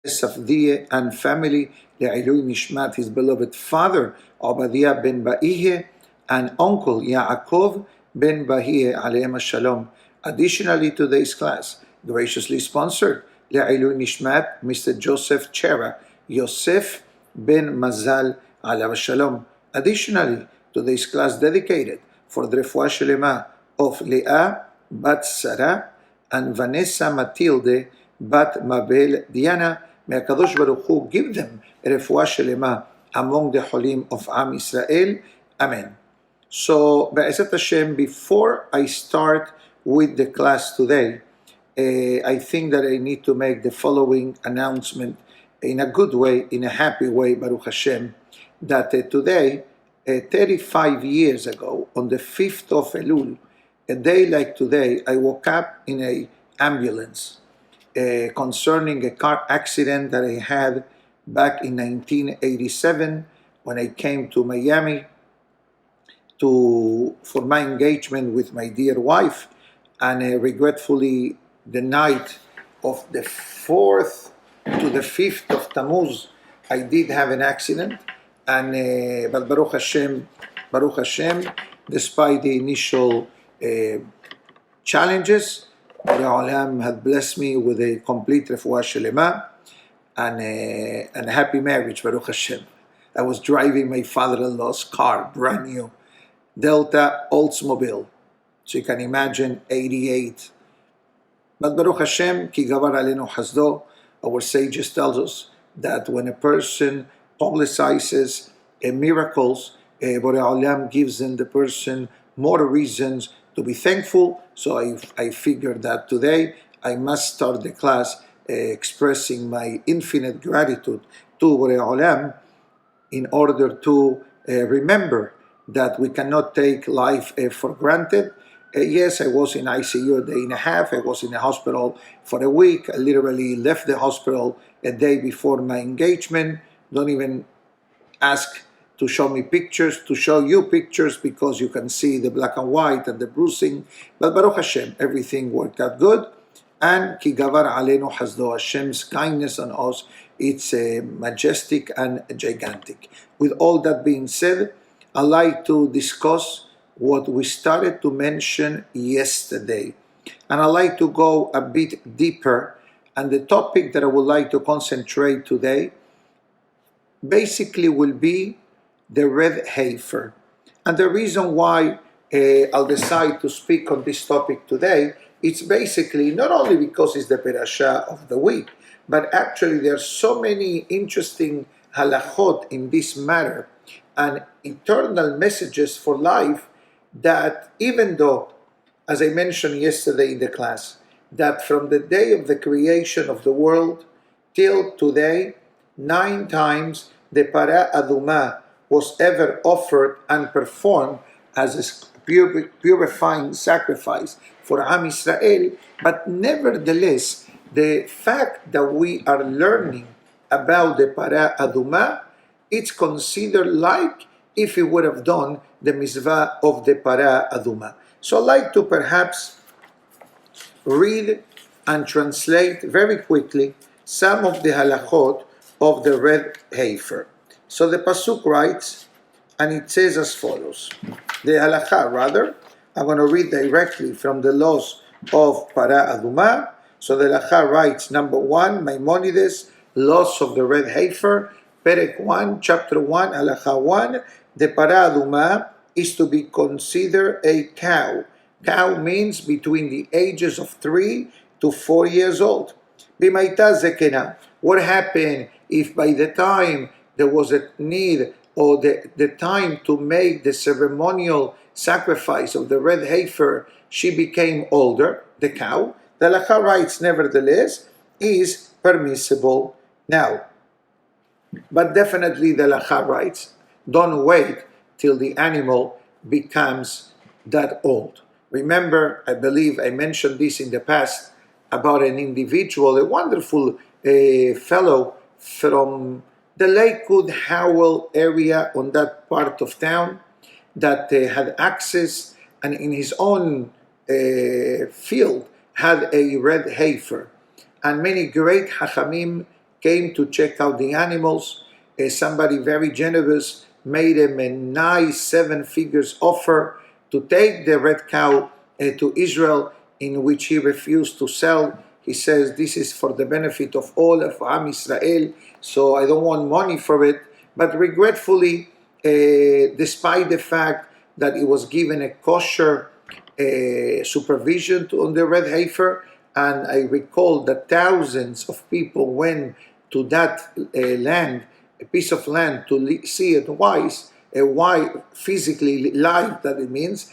Safdiye and family, Le'ilui Nishmat, his beloved father, Obadiah ben Ba'ihe, and uncle Yaakov ben Bahiye alayhim shalom. Additionally to this class, graciously sponsored, Le'ilui Nishmat, Mr. Joseph Chera, Yosef ben Mazal alayhim shalom. Additionally to this class dedicated for the Refuah Shelema of Leah bat Sara and Vanessa Matilde bat Mabel Diana. May HaKadosh Baruch Hu give them refuah shelema among the holim of Am Israel. Amen. So, Be'ezat Hashem, before I start with the class today, I think that I need to make the following announcement in a good way, in a happy way, Baruch Hashem, that today, 35 years ago, on the 5th of Elul, a day like today, I woke up in an ambulance concerning a car accident that I had back in 1987 when I came to Miami for my engagement with my dear wife, and regretfully the night of the 4th to the 5th of Tammuz I did have an accident, and but Baruch Hashem, despite the initial challenges, Borei Olam had blessed me with a complete refuah shelema and a happy marriage, Baruch Hashem. I was driving my father-in-law's car, brand new, Delta Oldsmobile. So you can imagine, 88. But Baruch Hashem, ki gavar alenu hasdo, our sages tells us that when a person publicizes miracles, Borei Olam gives them the person more reasons to be thankful. So I figured that today I must start the class expressing my infinite gratitude to Borei Olam in order to remember that we cannot take life for granted. Yes, I was in ICU a day and a half. I was in the hospital for a week. I literally left the hospital a day before my engagement. Don't even ask to show me pictures, to show you pictures, because you can see the black and white and the bruising. But Baruch Hashem, everything worked out good. And ki gavar alenu hasdo, Hashem's kindness on us, it's majestic and gigantic. With all that being said, I'd like to discuss what we started to mention yesterday. And I'd like to go a bit deeper. And the topic that I would like to concentrate today basically will be the red heifer. And the reason why I'll decide to speak on this topic today, it's basically not only because it's the parasha of the week, but actually there are so many interesting halachot in this matter and eternal messages for life that even though, as I mentioned yesterday in the class, that from the day of the creation of the world till today, 9 times the para aduma was ever offered and performed as a purifying sacrifice for Am Israel, but nevertheless, the fact that we are learning about the para aduma, it's considered like if we would have done the mitzvah of the para aduma. So I'd like to perhaps read and translate very quickly some of the halachot of the red heifer. So the pasuk writes, and it says as follows. The halakha, rather, I'm going to read directly from the laws of para aduma. So the halakha writes, number 1, Maimonides, laws of the red heifer, Perek 1, chapter 1, halakha 1. The para aduma is to be considered a cow. Cow means between the ages of 3 to 4 years old. Bimaita zekena. What happened if by the time there was a need or the time to make the ceremonial sacrifice of the red heifer, she became older, the cow? The halakha writes, nevertheless, is permissible now. But definitely the halakha writes, don't wait till the animal becomes that old. Remember, I believe I mentioned this in the past about an individual, a wonderful fellow from the Lakewood Howell area on that part of town that had access and in his own field had a red heifer. And many great hachamim came to check out the animals. Somebody very generous made him a nice 7 figures offer to take the red cow to Israel, in which he refused to sell. He says, this is for the benefit of all of Am Israel, so I don't want money for it. But regretfully, despite the fact that it was given a kosher supervision on the red heifer, and I recall that thousands of people went to that land, a piece of land, to see it physically live that it means.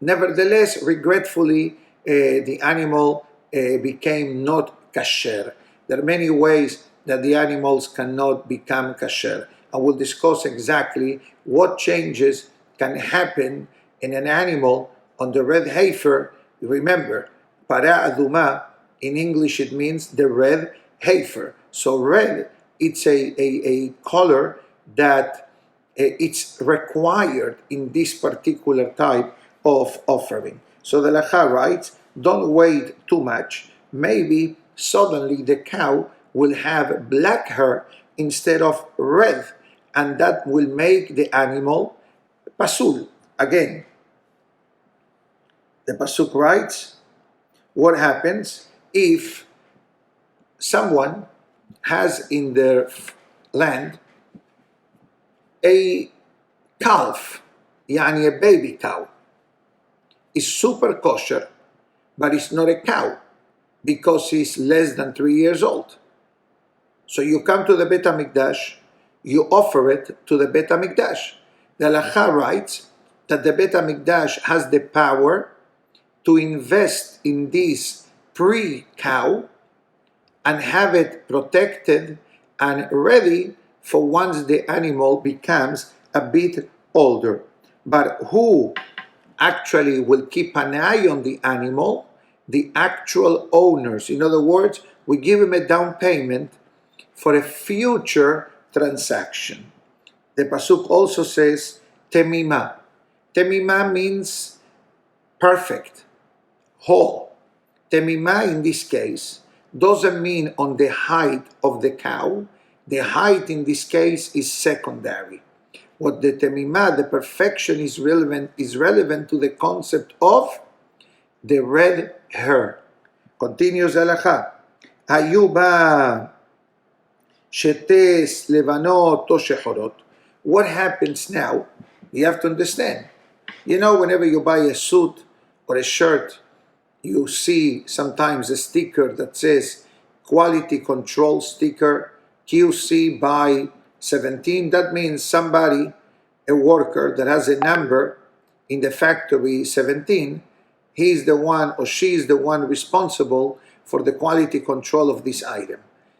Nevertheless, regretfully, the animal became not kasher. There are many ways that the animals cannot become kasher. And we'll discuss exactly what changes can happen in an animal on the red heifer. Remember, para aduma, in English it means the red heifer. So red, it's a color that it's required in this particular type of offering. So the Lacha writes, don't wait too much. Maybe suddenly the cow will have black hair instead of red, and that will make the animal pasul. Again, the Pasuk writes, what happens if someone has in their land a calf, yani a baby cow, is super kosher, but it's not a cow because it's less than 3 years old. So you come to the Bet HaMikdash, you offer it to the Bet HaMikdash. The Halacha writes that the Bet HaMikdash has the power to invest in this pre-cow and have it protected and ready for once the animal becomes a bit older. But who actually will keep an eye on the animal? The actual owners. In other words, we give him a down payment for a future transaction. The Pasuk also says temima. Temima means perfect, whole. Temima in this case doesn't mean on the height of the cow. The height in this case is secondary. What the temima, the perfection, is relevant to the concept of the red hair. Continues Halacha. Ayuba shetes levanot o shechorot. What happens now? You have to understand. You know, whenever you buy a suit or a shirt, you see sometimes a sticker that says quality control sticker QC by 17. That means somebody, a worker that has a number in the factory 17, he's the one or she's the one responsible for the quality control of this item.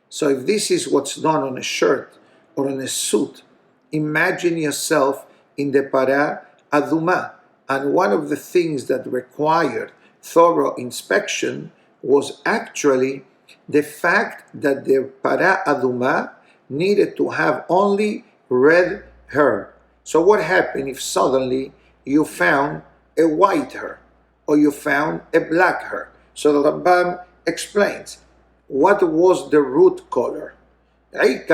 So if this is what's done on a shirt or on a suit, imagine yourself in the para aduma. And one of the things that required thorough inspection was actually the fact that the para aduma needed to have only red hair. So what happened if suddenly you found a white hair or you found a black hair? So the Rambam explains what was the root color. If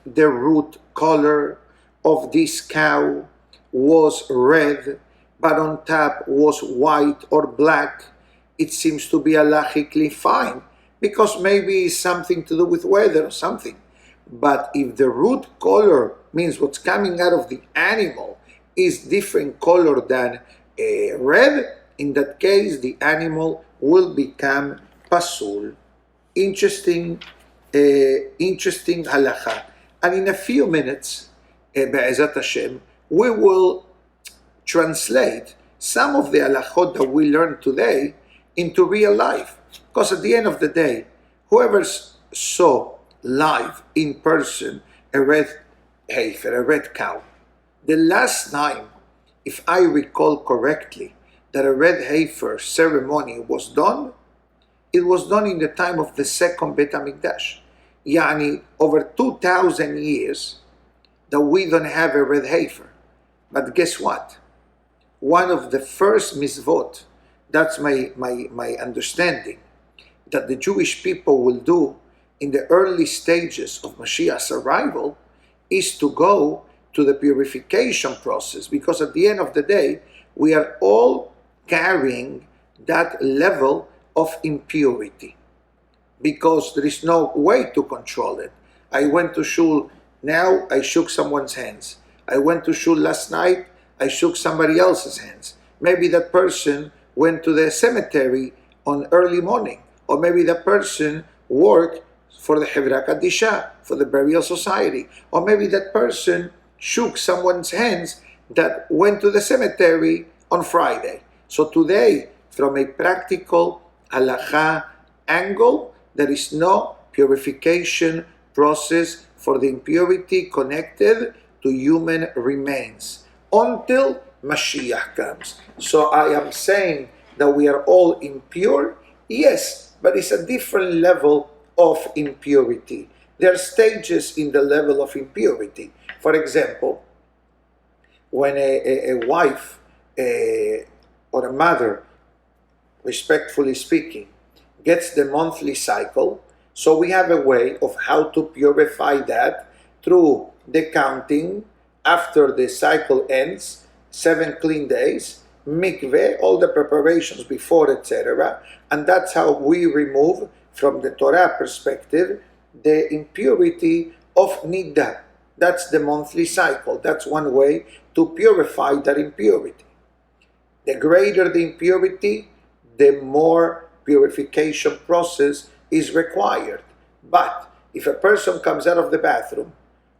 the root color of this cow was red, but on top was white or black, it seems to be halachically fine, because maybe it's something to do with weather or something. But if the root color means what's coming out of the animal is different color than red, in that case the animal will become pasul. Interesting halacha. And in a few minutes, Be'ezat Hashem, we will translate some of the halachot that we learned today into real life. Because at the end of the day, whoever saw live in person a red heifer, a red cow, the last time, if I recall correctly, that a red heifer ceremony was done, it was done in the time of the second Bet HaMikdash. Yani over 2,000 years that we don't have a red heifer. But guess what? One of the first mitzvot, that's my understanding, that the Jewish people will do in the early stages of Mashiach's arrival is to go to the purification process, because at the end of the day, we are all carrying that level of impurity, because there is no way to control it. I went to shul, now I shook someone's hands. I went to shul last night, I shook somebody else's hands. Maybe that person went to the cemetery on early morning, or maybe that person worked for the Hevra Kadisha, for the burial society, or maybe that person shook someone's hands that went to the cemetery on Friday. So today, from a practical halacha angle, there is no purification process for the impurity connected to human remains until Mashiach comes. So I am saying that we are all impure, yes, but it's a different level of impurity. There are stages in the level of impurity. For example, when a wife or a mother, respectfully speaking, gets the monthly cycle, so we have a way of how to purify that through the counting after the cycle ends, 7 clean days, mikveh, all the preparations before, etc. And that's how we remove, from the Torah perspective, the impurity of niddah. That's the monthly cycle. That's one way to purify that impurity. The greater the impurity, the more purification process is required. But if a person comes out of the bathroom,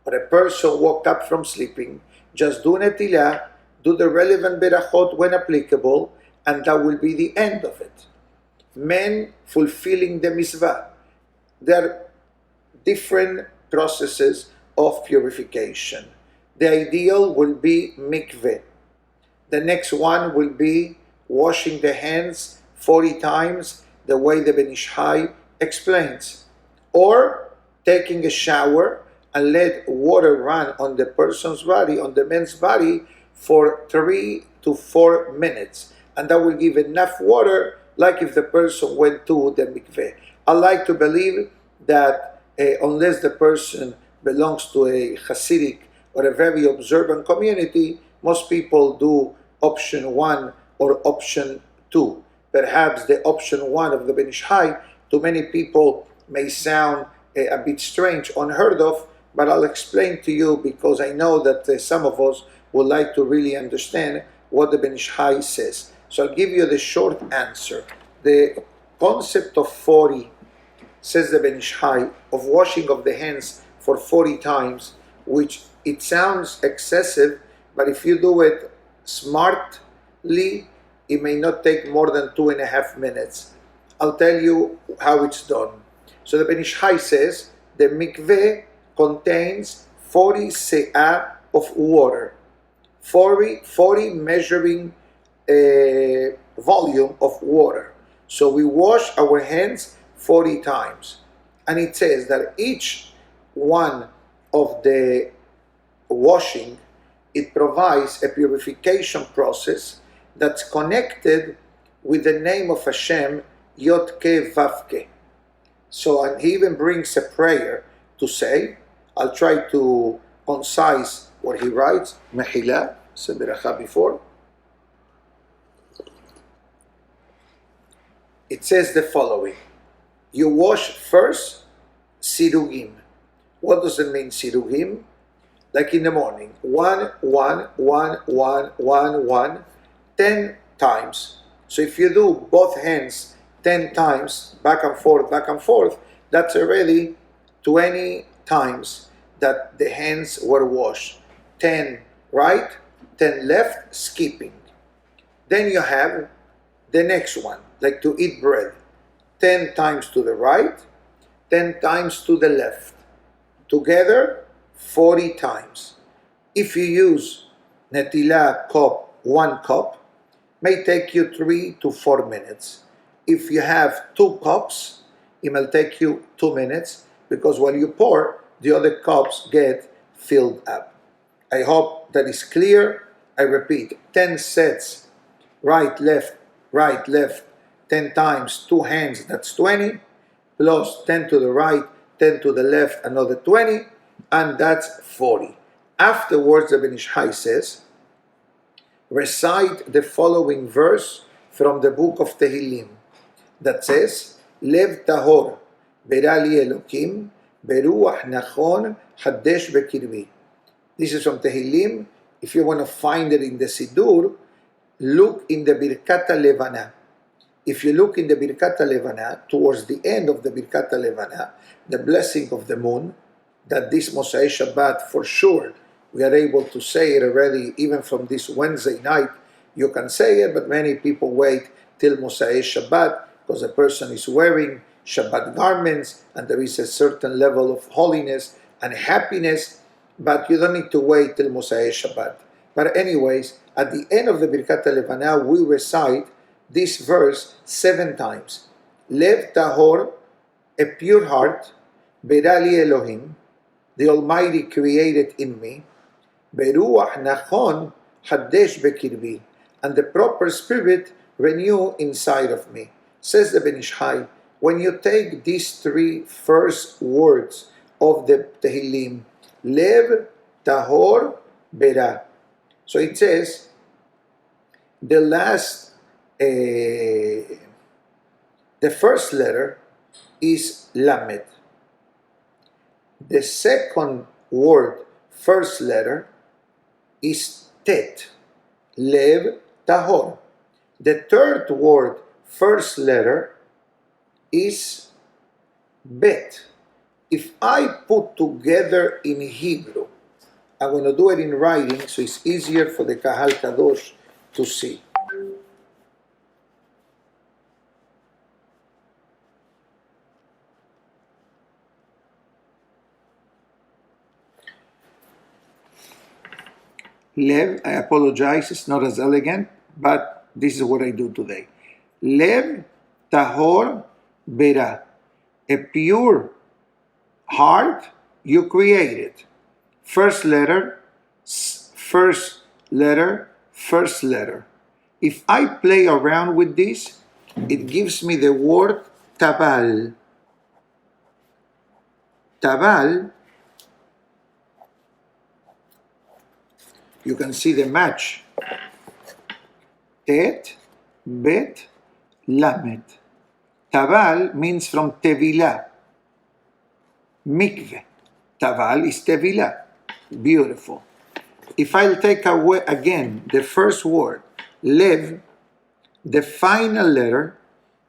or a person woke up from sleeping, just do netilah, do the relevant berachot when applicable, and that will be the end of it. Men fulfilling the mitzvah. There are different processes of purification. The ideal will be mikveh. The next one will be washing the hands 40 times, the way the Ben Ish Hai explains. Or taking a shower and let water run on the person's body, on the man's body, for 3 to 4 minutes. And that will give enough water, like if the person went to the mikveh. I like to believe that unless the person belongs to a Hasidic or a very observant community, most people do option 1 or option 2. Perhaps the option 1 of the Ben Ish Hai to many people may sound a bit strange, unheard of, but I'll explain to you, because I know that some of us would like to really understand what the Ben Ish Hai says. So I'll give you the short answer. The concept of 40, says the Ben Ish Hai, of washing of the hands for 40 times, which it sounds excessive, but if you do it smartly, it may not take more than 2.5 minutes. I'll tell you how it's done. So the Ben Ish Hai says the mikveh contains 40 se'ah of water, 40 measuring volume of water. So we wash our hands 40 times. And it says that each one of the washing, it provides a purification process that's connected with the name of Hashem, Yod-Ke Vav-Ke. So, and he even brings a prayer to say, I'll try to concise what he writes, Mehila, said Beracha before. It says the following: you wash first sirugim. What does it mean, sirugim? Like in the morning, 1, 1, 1, 1, 1, 1, 10 times. So if you do both hands 10 times, back and forth, that's already 20 times that the hands were washed. 10 right, 10 left, skipping. Then you have the next one, like to eat bread. 10 times to the right, 10 times to the left. Together, 40 times. If you use netilah cup, 1 cup, may take you 3 to 4 minutes. If you have 2 cups, it will take you 2 minutes, because while you pour, the other cups get filled up. I hope that is clear. I repeat, 10 sets, right, left, 10 times, 2 hands, that's 20, plus 10 to the right, 10 to the left, another 20, and that's 40. Afterwards, the Ben Ish Chai says, recite the following verse from the book of Tehillim that says, Lev tahor, berali Elokim, beruach nachon, hadesh bekirbi. This is from Tehillim. If you want to find it in the Siddur, look in the Birkat Levana. If you look in the Birkat Levana, towards the end of the Birkat Levana, the blessing of the moon, that this Mosai Shabbat, for sure, we are able to say it already, even from this Wednesday night, you can say it, but many people wait till Mosai Shabbat, because a person is wearing Shabbat garments, and there is a certain level of holiness and happiness, but you don't need to wait till Mosai Shabbat. But anyways, at the end of the Birkat Levana, we recite this verse 7 times. Lev tahor, a pure heart, berali Elohim, the Almighty created in me, beruach nachon, hadesh bekirbi, and the proper spirit renew inside of me. Says the Ben Ish Chai, when you take these 3 first words of the Tehillim, Lev, tahor, bera. So it says, the last, the first letter is Lamed. The second word, first letter, is Tet, Lev, tahor. The third word, first letter, is Bet. If I put together in Hebrew, I'm going to do it in writing so it's easier for the Kahal Kadosh to see. Lev, I apologize, it's not as elegant, but this is what I do today. Lev, tahor, bera. A pure heart you created. First letter, first letter, first letter. If I play around with this, it gives me the word tabal. Tabal, you can see the match. Tet, bet, lamet. Tabal means from tevilah, mikveh. Tabal is tevilah. Beautiful. If I'll take away again the first word, lev, the final letter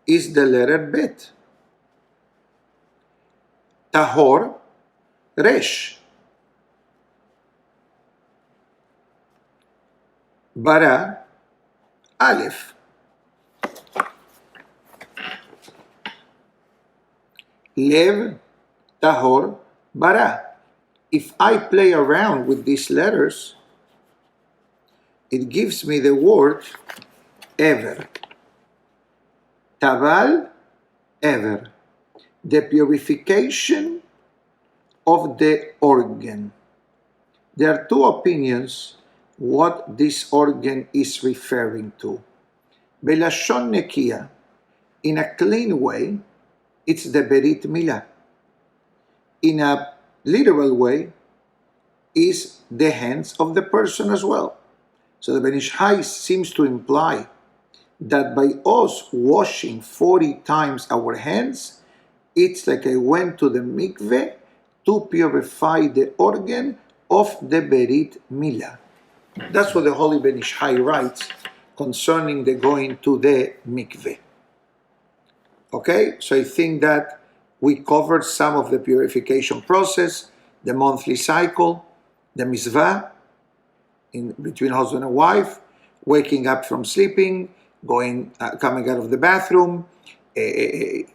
is the letter bet. Tahor, resh. Bara, aleph. Lev, tahor, bara. If I play around with these letters, it gives me the word ever. Tabal, ever. The purification of the organ. There are 2 opinions what this organ is referring to. Belashon nekia, in a clean way, it's the Berit Milah. In a literal way, is the hands of the person as well. So the Ben Ish Chai seems to imply that by us washing 40 times our hands, it's like I went to the mikveh to purify the organ of the Berit Milah. That's what the Holy Ben Ish Chai writes concerning the going to the mikveh. Okay, so I think that we covered some of the purification process, the monthly cycle, the mitzvah in between husband and wife, waking up from sleeping, coming out of the bathroom,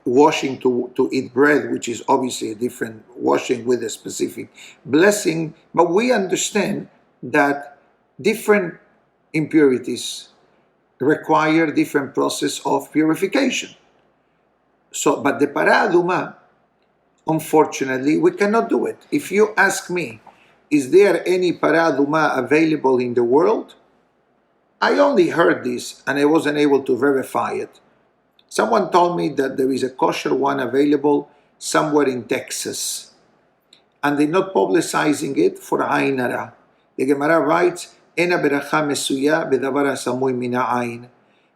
washing to eat bread, which is obviously a different washing with a specific blessing. But we understand that different impurities require different process of purification. So, but the para aduma, unfortunately, we cannot do it. If you ask me, is there any para aduma available in the world? I only heard this and I wasn't able to verify it. Someone told me that there is a kosher one available somewhere in Texas. And they're not publicizing it for Ain Hara. The Gemara writes, Ena beracha mesuya bedavara samui mina ain.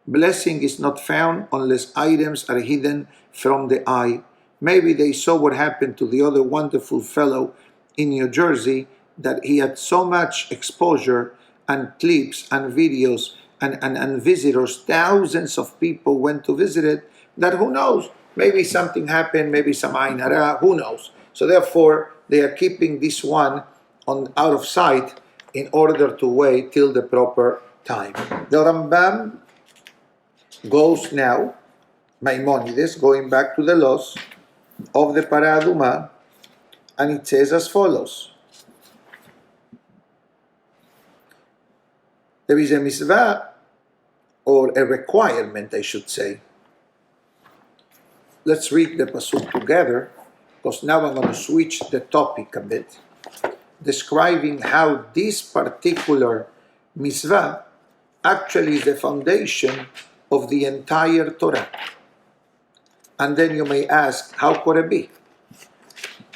Blessing is not found unless items are hidden from the eye. Maybe they saw what happened to the other wonderful fellow in New Jersey, that he had so much exposure and clips and videos and visitors, thousands of people went to visit it, that who knows, maybe something happened, maybe some Ain Hara, who knows. So therefore, they are keeping this one out of sight in order to wait till the proper time. The Rambam goes now, Maimonides, going back to the laws of the Para Aduma, and it says as follows. There is a mitzvah, or a requirement, I should say. Let's read the pasuk together, because now I'm going to switch the topic a bit, describing how this particular mitzvah actually is the foundation of the entire Torah. And then you may ask, how could it be?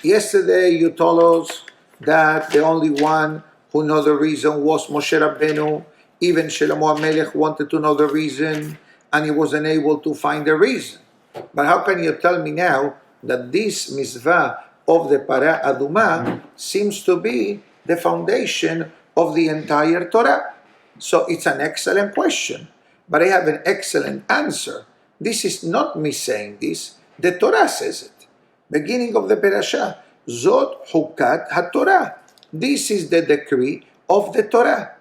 Yesterday you told us that the only one who knew the reason was Moshe Rabbeinu. Even Shlomo HaMelech wanted to know the reason, and he wasn't able to find the reason. But how can you tell me now that this mitzvah of the Para Aduma seems to be the foundation of the entire Torah? So it's an excellent question, but I have an excellent answer. This is not me saying this, the Torah says it. Beginning of the parasha, Zot Hukat HaTorah. This is the decree of the Torah.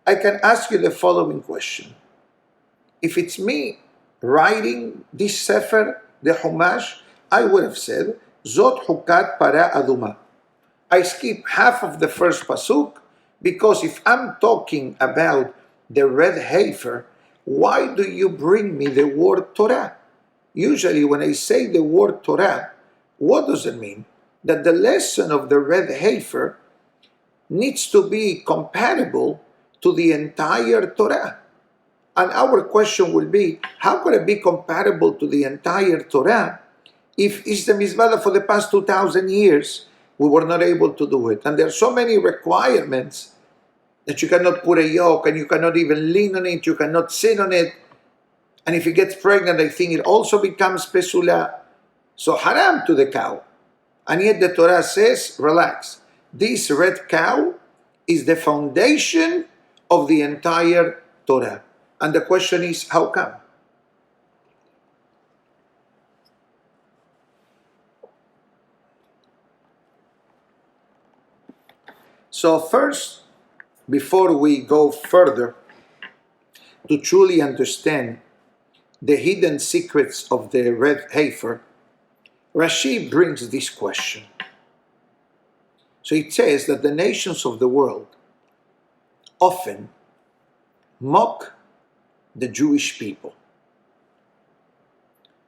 I can ask you the following question. If it's me writing this Sefer, the Chumash, I would have said, Zot Hukat Para Aduma. I skip half of the first pasuk, because if I'm talking about the red heifer, why do you bring me the word Torah? Usually when I say the word Torah, what does it mean? That the lesson of the red heifer needs to be compatible to the entire Torah. And our question will be, how could it be compatible to the entire Torah if it's the mitzvah for the past 2,000 years we were not able to do it? And there are so many requirements that you cannot put a yoke, and you cannot even lean on it, you cannot sit on it. And if it gets pregnant, I think it also becomes pesula. So haram to the cow. And yet the Torah says, relax. This red cow is the foundation of the entire Torah. And the question is, how come? So first, before we go further to truly understand the hidden secrets of the red heifer, Rashi brings this question. So it says that the nations of the world often mock the Jewish people.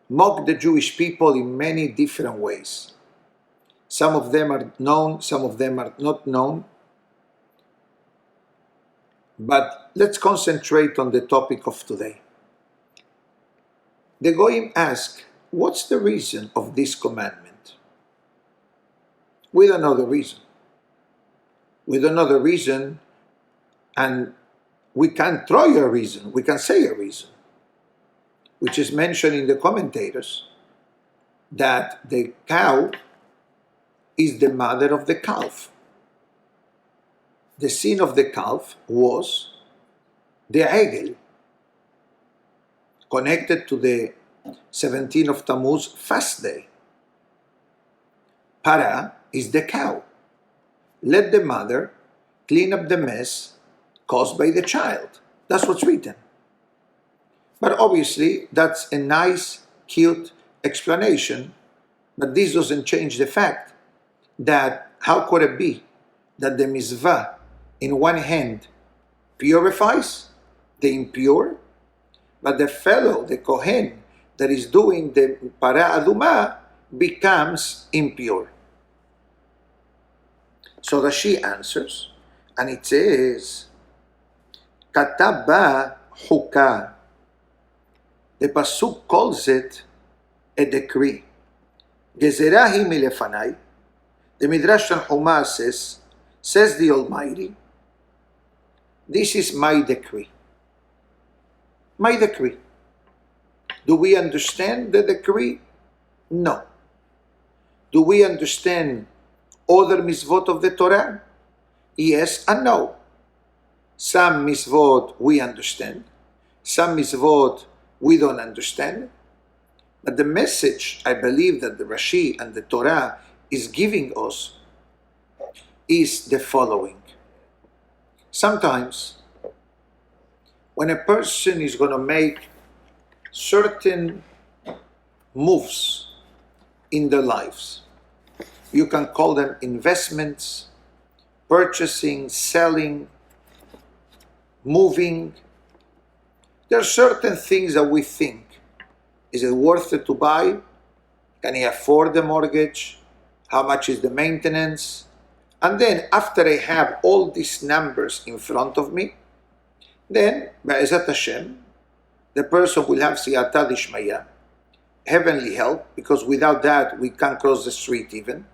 Mock the Jewish people in many different ways. Some of them are known, some of them are not known. But let's concentrate on the topic of today. The Goyim ask, what's the reason of this commandment? We don't know the reason. We don't know the reason, and we can't throw you a reason. We can say a reason, which is mentioned in the commentators, that the cow is the mother of the calf. The sin of the calf was the egel, connected to the 17th of Tammuz fast day. Para is the cow. Let the mother clean up the mess caused by the child. That's what's written. But obviously, that's a nice, cute explanation, but this doesn't change the fact that how could it be that the mitzvah in one hand purifies the impure, but the fellow, the Kohen, that is doing the Para Aduma becomes impure. So Rashi answers, and it says, Kataba Hukah. The Pasuk calls it a decree. Gezerahi milefanai. The Midrash Tanhuma says the Almighty, this is my decree. My decree. Do we understand the decree? No. Do we understand other mitzvot of the Torah? Yes and no. Some mitzvot we understand. Some mitzvot we don't understand. But the message I believe that the Rashi and the Torah is giving us is the following. Sometimes when a person is going to make certain moves in their lives, you can call them investments, purchasing, selling, moving. There are certain things that we think, is it worth it to buy? Can he afford the mortgage? How much is the maintenance? And then after I have all these numbers in front of me, then, Be'ezat Hashem, the person will have siyata dishmaya, heavenly help, because without that we can't cross the street even.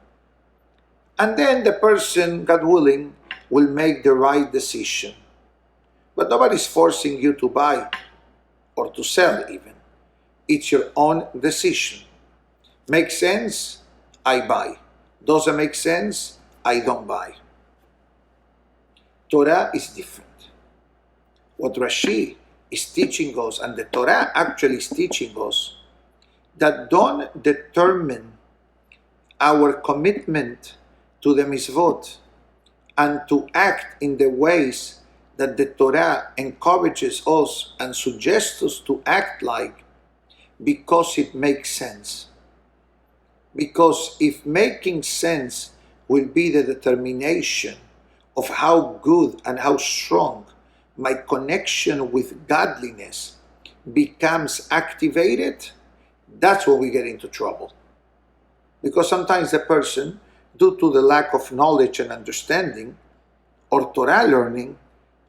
And then the person, God willing, will make the right decision. But nobody's forcing you to buy or to sell even. It's your own decision. Makes sense? I buy. Doesn't make sense? I don't buy. Torah is different. What Rashi is teaching us, and the Torah actually is teaching us, that don't determine our commitment to the mitzvot and to act in the ways that the Torah encourages us and suggests us to act like, because it makes sense. Because if making sense will be the determination of how good and how strong my connection with godliness becomes activated, that's when we get into trouble. Because sometimes the person, due to the lack of knowledge and understanding or Torah learning,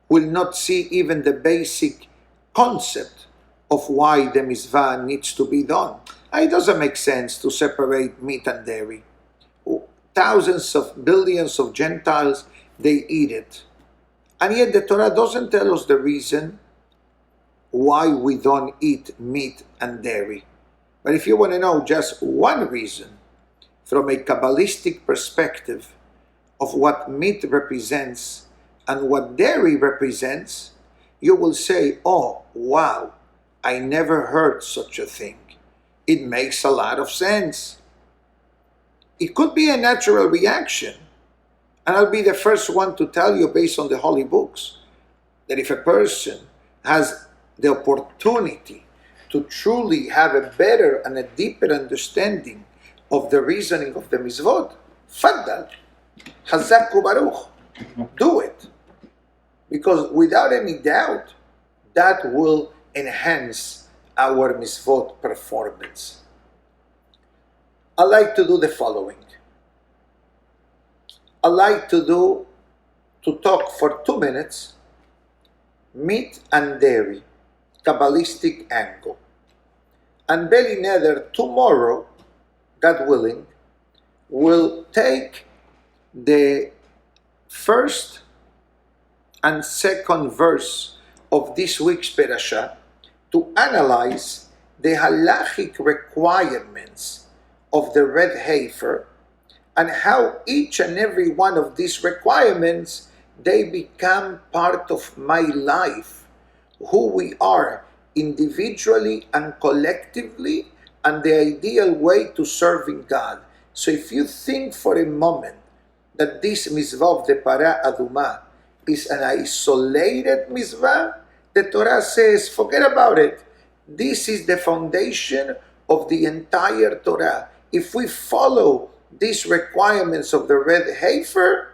will not see even the basic concept of why the mitzvah needs to be done. It doesn't make sense to separate meat and dairy. Thousands of billions of Gentiles, they eat it. And yet the Torah doesn't tell us the reason why we don't eat meat and dairy. But if you want to know just one reason, from a Kabbalistic perspective of what meat represents and what dairy represents, you will say, oh, wow, I never heard such a thing. It makes a lot of sense. It could be a natural reaction. And I'll be the first one to tell you, based on the holy books, that if a person has the opportunity to truly have a better and a deeper understanding of the reasoning of the mitzvot, faddal, hazak ubaruch, do it. Because without any doubt, that will enhance our mitzvot performance. I like to do the following. I like to talk for 2 minutes, meat and dairy, Kabbalistic angle. And Beli Neder tomorrow, God willing, will take the first and second verse of this week's parasha to analyze the halachic requirements of the red heifer and how each and every one of these requirements, they become part of my life, who we are individually and collectively, and the ideal way to serving God. So if you think for a moment that this mitzvah of the para aduma is an isolated mitzvah, the Torah says, forget about it. This is the foundation of the entire Torah. If we follow these requirements of the red heifer,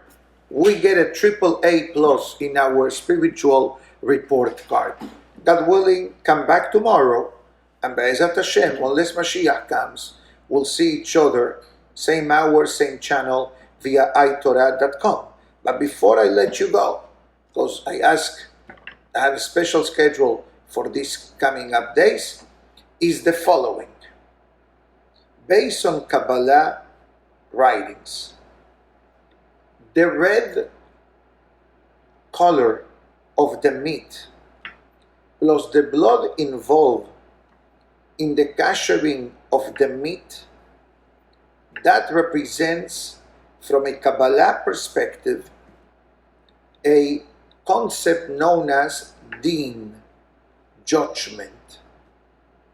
we get a AAA plus in our spiritual report card. God willing, come back tomorrow, and Be'ezat Hashem, unless Mashiach comes, we'll see each other, same hour, same channel, via itorah.com. But before I let you go, because I have a special schedule for these coming up days, is the following. Based on Kabbalah writings, the red color of the meat plus the blood involved in the kashering of the meat, that represents, from a Kabbalah perspective, a concept known as din, judgment.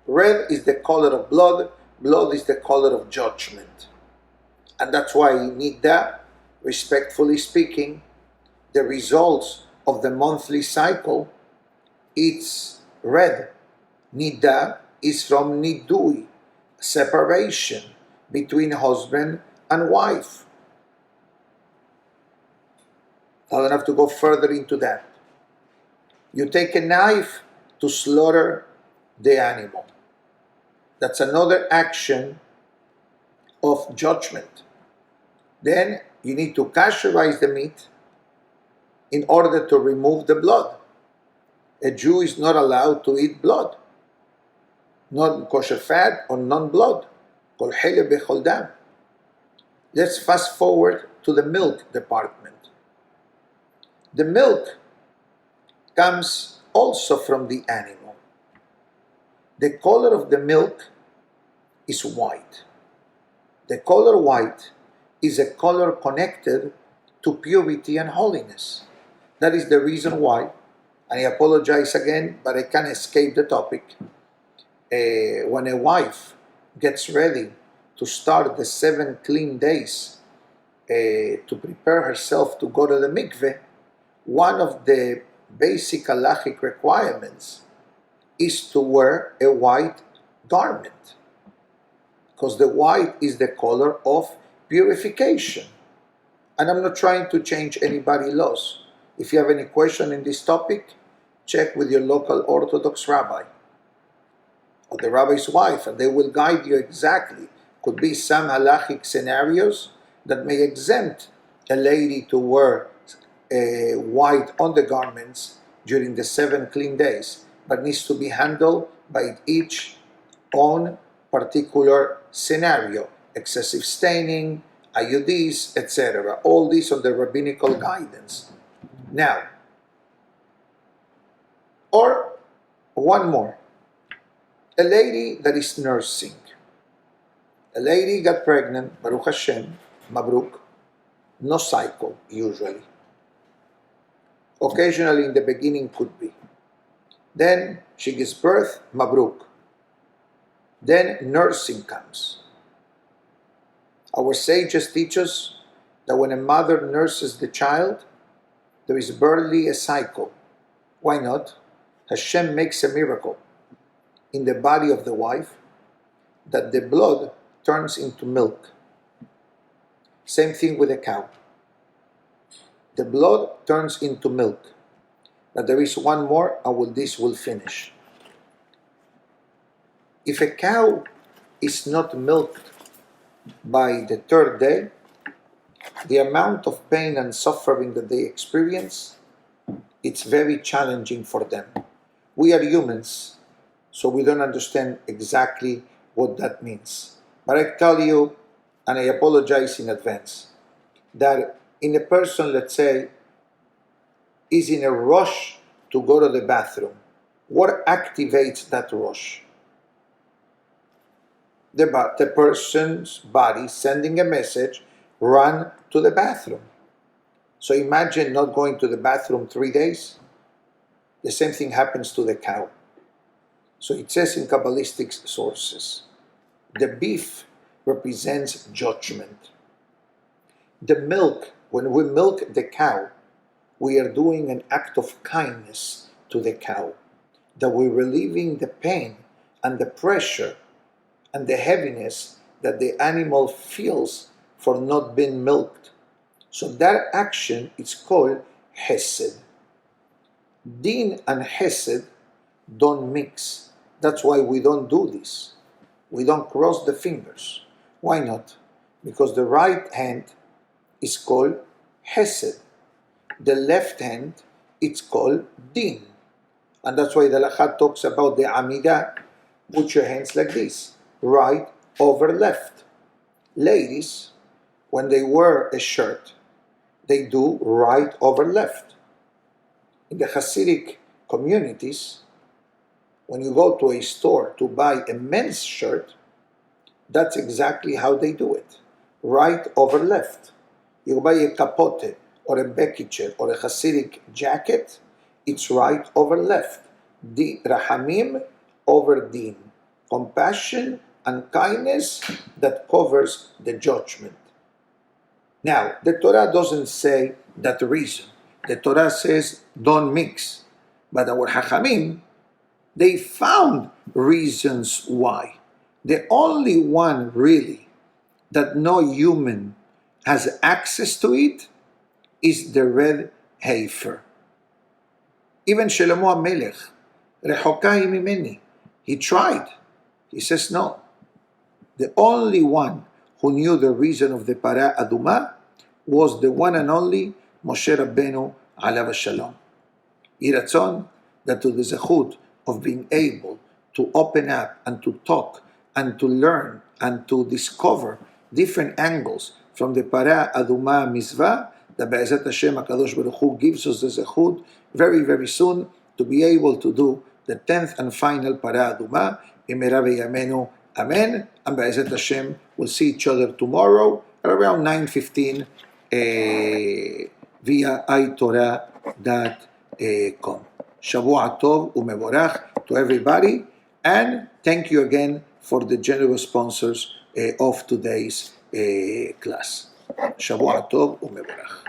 Red is the color of blood, blood is the color of judgment. And that's why Nida, respectfully speaking, the results of the monthly cycle, it's red. Nida is from nidui, separation between husband and wife. I don't have to go further into that. You take a knife to slaughter the animal. That's another action of judgment. Then you need to kasherize the meat in order to remove the blood. A Jew is not allowed to eat blood, non-kosher fat or non-blood. Kol hele bechol dam. Let's fast forward to the milk department. The milk comes also from the animal. The color of the milk is white. The color white is a color connected to purity and holiness. That is the reason why, and I apologize again, but I can't escape the topic. When a wife gets ready to start the 7 clean days to prepare herself to go to the mikveh, one of the basic halachic requirements is to wear a white garment, because the white is the color of purification. And I'm not trying to change anybody's laws. If you have any question in this topic, check with your local Orthodox rabbi or the rabbi's wife, and they will guide you exactly. Could be some halachic scenarios that may exempt a lady to wear white on the garments during the 7 clean days, but needs to be handled by each own particular scenario. Excessive staining, IUDs, etc. All these on the rabbinical guidance. Now, or one more. A lady that is nursing. A lady got pregnant, Baruch Hashem, Mabruk, no cycle usually. Occasionally in the beginning could be. Then she gives birth, Mabruk. Then nursing comes. Our sages teach us that when a mother nurses the child, there is barely a cycle. Why not? Hashem makes a miracle in the body of the wife that the blood turns into milk. Same thing with a cow. The blood turns into milk. But there is one more, and this will finish. If a cow is not milked by the 3rd day, the amount of pain and suffering that they experience, it's very challenging for them. We are humans, so we don't understand exactly what that means. But I tell you, and I apologize in advance, that in a person, let's say, is in a rush to go to the bathroom, what activates that rush? The person's body sending a message, run to the bathroom. So imagine not going to the bathroom 3 days. The same thing happens to the cow. So it says in Kabbalistic sources, the beef represents judgment. The milk, when we milk the cow, we are doing an act of kindness to the cow, that we're relieving the pain and the pressure and the heaviness that the animal feels for not being milked. So that action is called Hesed. Din and Hesed don't mix. That's why we don't do this. We don't cross the fingers. Why not? Because the right hand is called Hesed. The left hand, it's called Din. And that's why the Halakha talks about the Amidah. Put your hands like this. Right over left. Ladies, when they wear a shirt, they do right over left. In the Hasidic communities, when you go to a store to buy a men's shirt, that's exactly how they do it. Right over left. You buy a capote or a bekicher or a Hasidic jacket, it's right over left. Di rahamim over din. Compassion and kindness that covers the judgment. Now, the Torah doesn't say that reason. The Torah says don't mix. But our Hachamim, they found reasons why. The only one really that no human has access to it is the red Heifer. Even Shlomo HaMelech, Rechokai mimeni, he tried. He says no. The only one who knew the reason of the Para Aduma was the one and only Moshe Rabbeinu alav shalom. Yiratzon, that to the zechut of being able to open up and to talk and to learn and to discover different angles from the Para Aduma Mitzvah, the Be'ezat Hashem HaKadosh Baruch Hu gives us the zechut very, very soon to be able to do the 10th and final Para Aduma, B'meira v'yamenu, Amen, and Be'ezat Hashem will see each other tomorrow at around 9:15 via itorah.com. Shavua Tov umevorach to everybody, and thank you again for the generous sponsors of today's class. Shavua Tov umevorach.